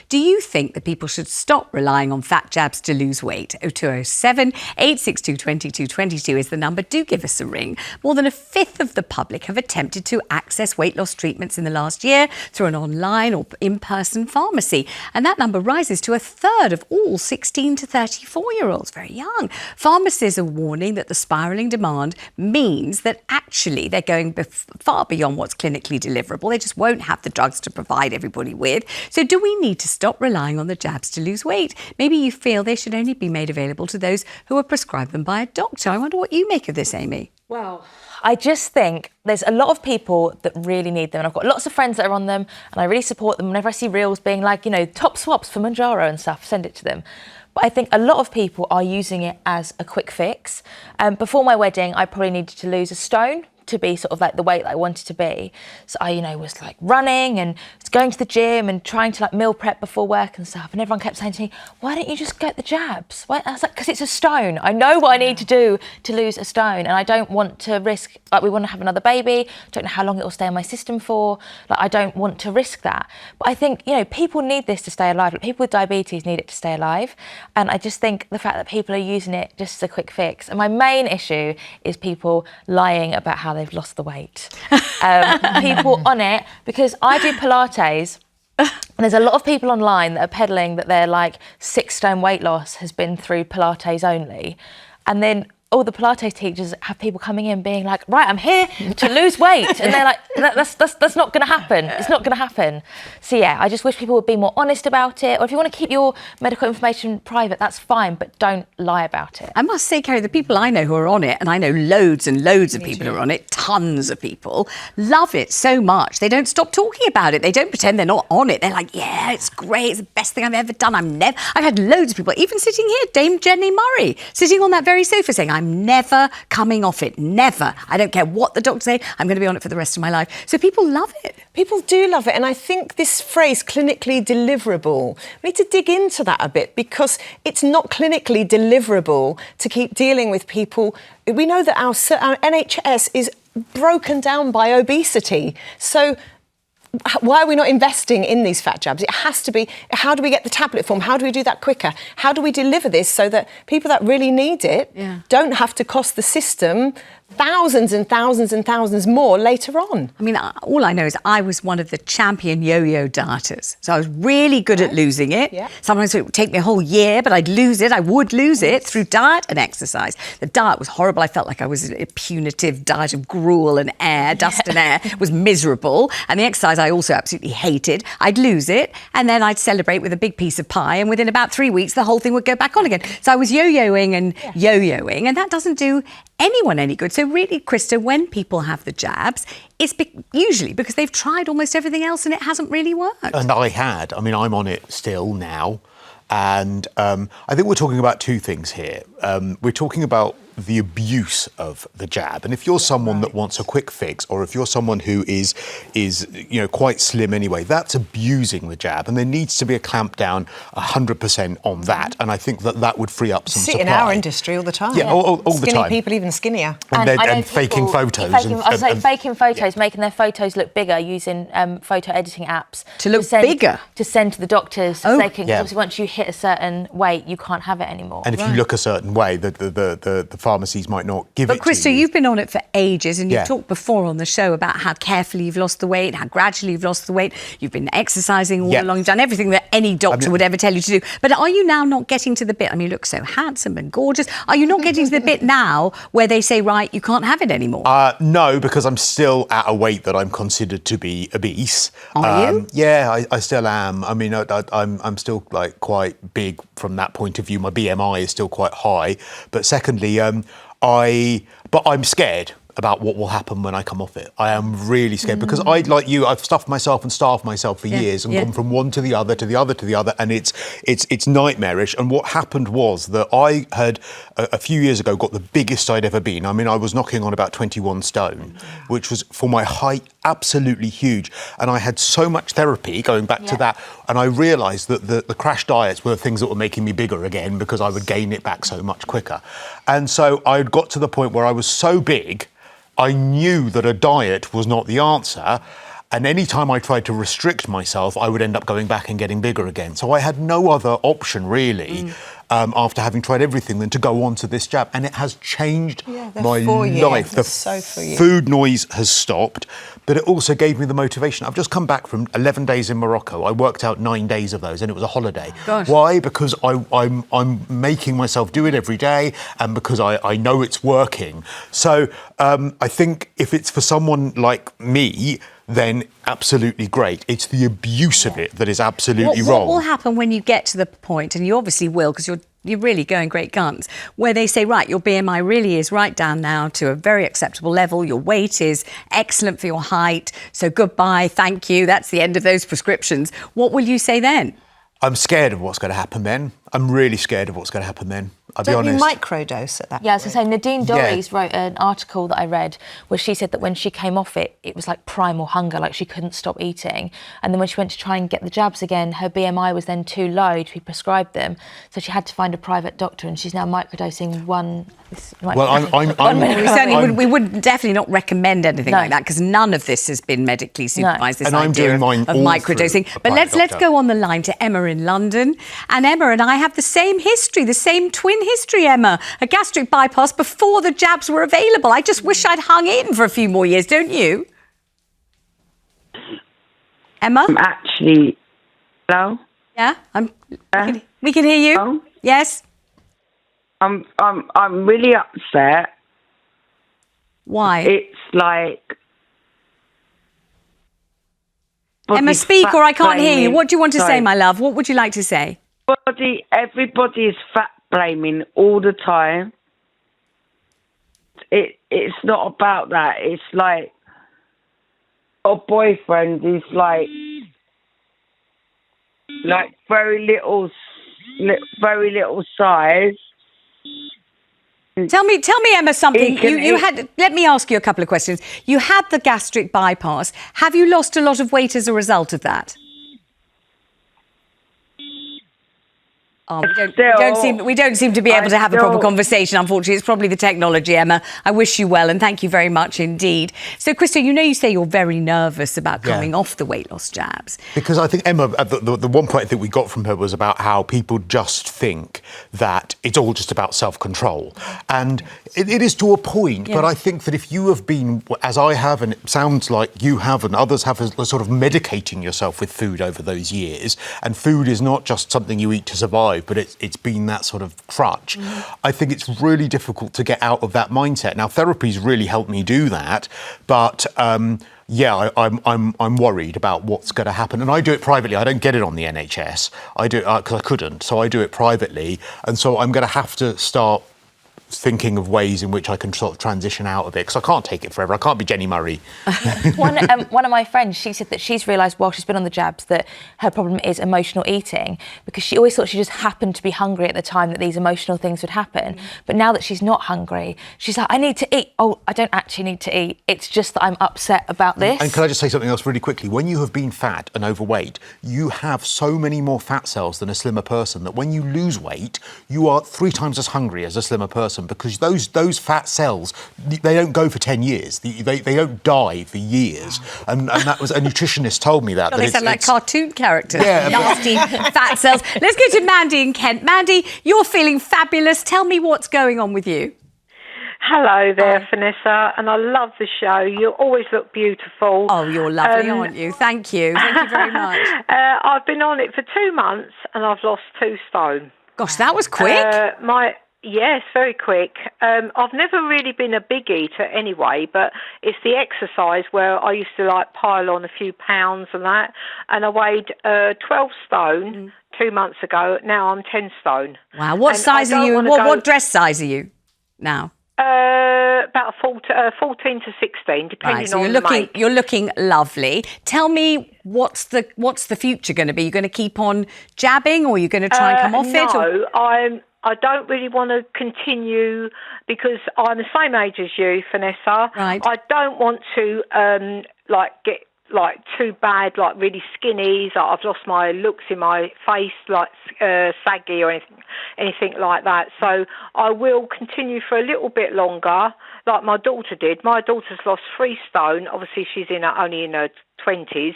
Do you think that people should stop relying on fat jabs to lose weight? 0207 862 2222 is the number. Do give us a ring. More than a fifth of the public have attempted to access weight loss treatments in the last year through an online or in-person pharmacy. And that number rises to a third of all 16 to 34-year-olds, very young. Pharmacists are warning that the spiralling demand means that actually they're going far beyond what's clinically deliverable. They just won't have the drugs to provide everybody with. So do we need to stop relying on the jabs to lose weight? Maybe you feel they should only be made available to those who are prescribed them by a doctor. I wonder what you make of this, Amy. Well, I just think there's a lot of people that really need them. And I've got lots of friends that are on them and I really support them. Whenever I see reels being like, you know, top swaps for Manjaro and stuff, send it to them. But I think a lot of people are using it as a quick fix. Before my wedding, I probably needed to lose a stone to be sort of like the weight that I wanted to be. So I, you know, was like running and going to the gym and trying to like meal prep before work and stuff. And everyone kept saying to me, why don't you just get the jabs? Why? I was like, because it's a stone. I know what I need to do to lose a stone. And I don't want to risk, like we want to have another baby. Don't know how long it will stay in my system for. Like I don't want to risk that. But I think, you know, people need this to stay alive. Like, people with diabetes need it to stay alive. And I just think the fact that people are using it just as a quick fix. And my main issue is people lying about how they've lost the weight. People on it, because I do Pilates, and there's a lot of people online that are peddling that their like 6 stone weight loss has been through Pilates only. And then all the Pilates teachers have people coming in being like, right, I'm here to lose weight. And they're like, that's not going to happen. It's not going to happen. So yeah, I just wish people would be more honest about it. Or if you want to keep your medical information private, that's fine, but don't lie about it. I must say, Carrie, the people I know who are on it, and I know loads and loads of people who are on it, tons of people, love it so much. They don't stop talking about it. They don't pretend they're not on it. They're like, yeah, it's great. It's the best thing I've ever done. I've had loads of people, even sitting here, Dame Jenny Murray, sitting on that very sofa saying, I'm never coming off it, never. I don't care what the doctors say, I'm going to be on it for the rest of my life. So people love it. People do love it. And I think this phrase, clinically deliverable, we need to dig into that a bit, because it's not clinically deliverable to keep dealing with people. We know that our NHS is broken down by obesity. So why are we not investing in these fat jabs? It has to be, how do we get the tablet form? How do we do that quicker? How do we deliver this so that people that really need it don't have to cost the system thousands and thousands and thousands more later on? I mean, all I know is I was one of the champion yo-yo dieters. So I was really good at losing it. Yeah. Sometimes it would take me a whole year, but I'd lose it. I would lose it through diet and exercise. The diet was horrible. I felt like I was in a punitive diet of gruel and air, dust and air. It was miserable. And the exercise I also absolutely hated. I'd lose it, and then I'd celebrate with a big piece of pie, and within about 3 weeks, the whole thing would go back on again. So I was yo-yoing and yo-yoing, and that doesn't do anyone any good. So really, Krista, when people have the jabs, it's usually because they've tried almost everything else and it hasn't really worked. And I'm on it still now. And I think we're talking about two things here. We're talking about the abuse of the jab. And if you're someone that wants a quick fix, or if you're someone who is you know, quite slim anyway, that's abusing the jab. And there needs to be a clamp down 100% on that. And I think that would free up some supply. In our industry all the time. Yeah, all the time. Skinny people even skinnier. And faking photos. Faking photos, making their photos look bigger using photo editing apps. To look bigger? To send to the doctors. So they can, obviously once you hit a certain weight, you can't have it anymore. And if you look a certain way, the pharmacies might not give it to you. But Krista, you've been on it for ages, and you've talked before on the show about how carefully you've lost the weight, how gradually you've lost the weight. You've been exercising all along, you've done everything that any doctor would ever tell you to do. But are you now not getting to the bit, I mean, you look so handsome and gorgeous, are you not getting to the bit now where they say, right, you can't have it anymore? No, because I'm still at a weight that I'm considered to be obese. Are you? Yeah, I still am. I mean, I'm still like quite big from that point of view. My BMI is still quite high. But secondly, but I'm scared about what will happen when I come off it. I am really scared because like you, I've stuffed myself and starved myself for years and gone from one to the other, to the other, to the other, and it's nightmarish. And what happened was that I had a few years ago got the biggest I'd ever been. I mean, I was knocking on about 21 stone, which was for my height absolutely huge. And I had so much therapy going back to that, and I realised that the crash diets were things that were making me bigger again because I would gain it back so much quicker. And so I had got to the point where I was so big, I knew that a diet was not the answer. And any time I tried to restrict myself, I would end up going back and getting bigger again. So I had no other option, really, after having tried everything, than to go on to this jab. And it has changed my life. The food noise has stopped, but it also gave me the motivation. I've just come back from 11 days in Morocco. I worked out 9 days of those, and it was a holiday. Gosh. Why? Because I'm making myself do it every day, and because I know it's working. So I think if it's for someone like me, then absolutely great. It's the abuse of it that is absolutely wrong. What will happen when you get to the point, and you obviously will, because you're really going great guns, where they say, right, your BMI really is right down now to a very acceptable level. Your weight is excellent for your height. So goodbye, thank you. That's the end of those prescriptions. What will you say then? I'm scared of what's going to happen then. I'm really scared of what's going to happen then. I'll be honest. Don't you microdose at that Yeah, I was going to say, Nadine Yeah. Dorries wrote an article that I read where she said that when she came off it, it was like primal hunger, like she couldn't stop eating. And then when she went to try and get the jabs again, her BMI was then too low to be prescribed them. So she had to find a private doctor, and she's now microdosing one. We would definitely not recommend anything like that, because none of this has been medically supervised. This And I'm idea doing mine of all microdosing. through a But let's private doctor. go on the line to Emma in London. And Emma and I have the same history, the same twin history, Emma. A gastric bypass before the jabs were available. I just wish I'd hung in for a few more years, don't you? Emma? I'm actually... Hello? Yeah, we can hear you. Hello? Yes. I'm really upset. Why? It's like... Emma, speak or I can't hear you. What do you want to say, Sorry. my love? What would you like to say? Everybody is fat blaming all the time. It's not about that. It's like a boyfriend is like very little size. Tell me, Emma, something. You had. Let me ask you a couple of questions. You had the gastric bypass. Have you lost a lot of weight as a result of that? Oh, we don't seem to be able to have a proper conversation, unfortunately. It's probably the technology, Emma. I wish you well, and thank you very much indeed. So, Cristo, you say you're very nervous about coming off the weight loss jabs. Because I think, Emma, the one point I think we got from her was about how people just think that it's all just about self-control. And it is to a point, but I think that if you have been, as I have, and it sounds like you have and others have, sort of medicating yourself with food over those years, and food is not just something you eat to survive, but it's been that sort of crutch. I think it's really difficult to get out of that mindset. Now, therapy's really helped me do that, but I'm worried about what's going to happen, and I do it privately. I don't get it on the NHS. I do it because I couldn't, so I do it privately, and so I'm going to have to start thinking of ways in which I can sort of transition out of it, because I can't take it forever. I can't be Jenny Murray. One of my friends, she said that she's realised while she's been on the jabs that her problem is emotional eating, because she always thought she just happened to be hungry at the time that these emotional things would happen. But now that she's not hungry, she's like, I need to eat. Oh, I don't actually need to eat. It's just that I'm upset about this. And can I just say something else really quickly? When you have been fat and overweight, you have so many more fat cells than a slimmer person that when you lose weight, you are 3 times as hungry as a slimmer person, because those fat cells, they don't go for 10 years. They don't die for years. And that was a nutritionist told me that. They sound like cartoon characters. Yeah, nasty fat cells. Let's go to Mandy in Kent. Mandy, you're feeling fabulous. Tell me what's going on with you. Hello there, Vanessa, and I love the show. You always look beautiful. Oh, you're lovely, aren't you? Thank you. Thank you very much. I've been on it for 2 months and I've lost 2 stone. Gosh, that was quick. Yes, very quick. I've never really been a big eater anyway, but it's the exercise where I used to pile on a few pounds and that, and I weighed 12 stone 2 months ago. Now I'm 10 stone. Wow, what size are you? What dress size are you now? About 14 to 16, depending on the make. You're looking lovely. Tell me, what's the future going to be? You're going to keep on jabbing, or you're going to try and come off it? No, I don't really want to continue because I'm the same age as you, Vanessa. Right. I don't want to get like too bad, like really skinny, like I've lost my looks in my face, like saggy or anything like that. So I will continue for a little bit longer, like my daughter did. My daughter's lost 3 stone. Obviously, she's only in her 20s.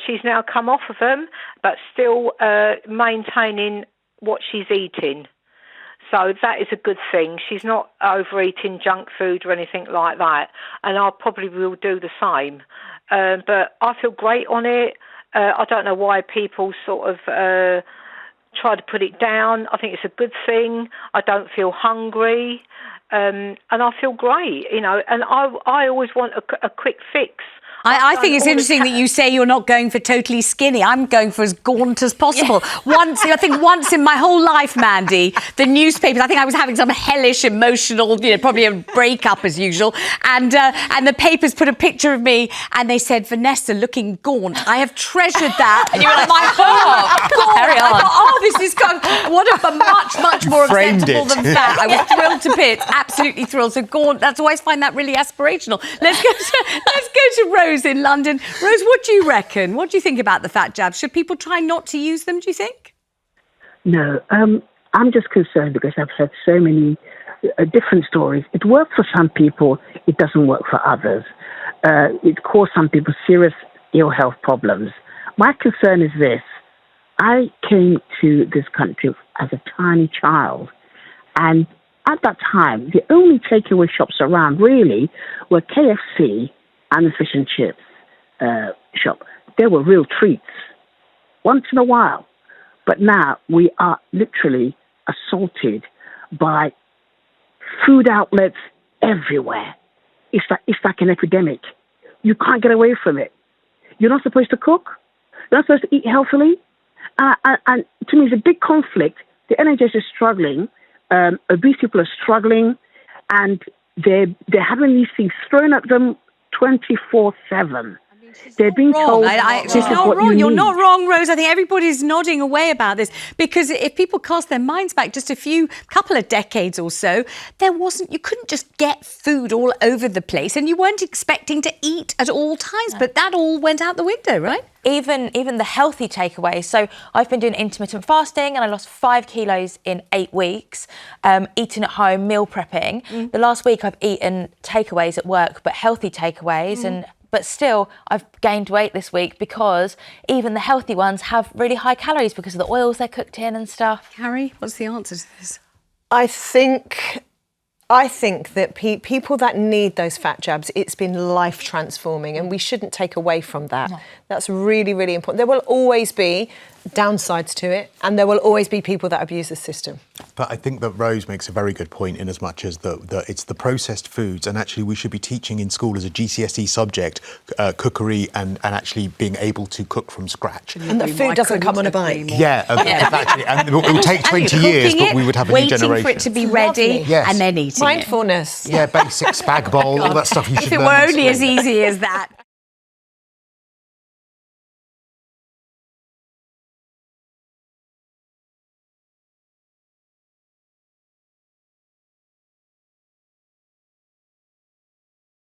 She's now come off of them, but still maintaining what she's eating. So that is a good thing. She's not overeating junk food or anything like that. And I probably will do the same. But I feel great on it. I don't know why people sort of try to put it down. I think it's a good thing. I don't feel hungry. And I feel great, and I always want a quick fix. I think it's interesting that you say you're not going for totally skinny. I'm going for as gaunt as possible. Yeah. Once in my whole life, Mandy, the newspapers, I think I was having some hellish emotional, probably a breakup as usual. And the papers put a picture of me and they said, Vanessa looking gaunt. I have treasured that. And you were like, my heart. Carry on. I thought, this is much more acceptable than fat. I was thrilled to bits, absolutely thrilled. So gaunt, that's always find that really aspirational. Let's go to Rose in London. Rose, what do you reckon? What do you think about the fat jabs? Should people try not to use them, do you think? No, I'm just concerned because I've heard so many different stories. It works for some people, it doesn't work for others. It caused some people serious ill health problems. My concern is this. I came to this country as a tiny child, and at that time, the only takeaway shops around really were KFC and the fish and chips shop. They were real treats once in a while. But now we are literally assaulted by food outlets everywhere. It's like an epidemic. You can't get away from it. You're not supposed to cook. You're not supposed to eat healthily. And to me, it's a big conflict. The NHS is struggling. Obese people are struggling. And they're having these things thrown at them 24/7. They're being told she's not wrong. You're not wrong, Rose. I think everybody's nodding away about this because if people cast their minds back just a couple of decades or so, you couldn't just get food all over the place and you weren't expecting to eat at all times, but that all went out the window, right? Even the healthy takeaways. So I've been doing intermittent fasting and I lost 5 kilos in 8 weeks, eating at home, meal prepping. The last week I've eaten takeaways at work, but healthy takeaways but still, I've gained weight this week because even the healthy ones have really high calories because of the oils they're cooked in and stuff. Carrie, what's the answer to this? I think that people that need those fat jabs, it's been life transforming and we shouldn't take away from that. No. That's really, really important. There will always be downsides to it and there will always be people that abuse the system. But I think that Rose makes a very good point in as much as it's the processed foods, and actually we should be teaching in school as a GCSE subject cookery and actually being able to cook from scratch. And that food doesn't come on a bike. Yeah, exactly. And it will take 20 years, but we would have a new generation. Waiting for it to be ready and then eating Mindfulness. Yeah, basic spag bowl, all that stuff you should learn. If it were only as easy as that.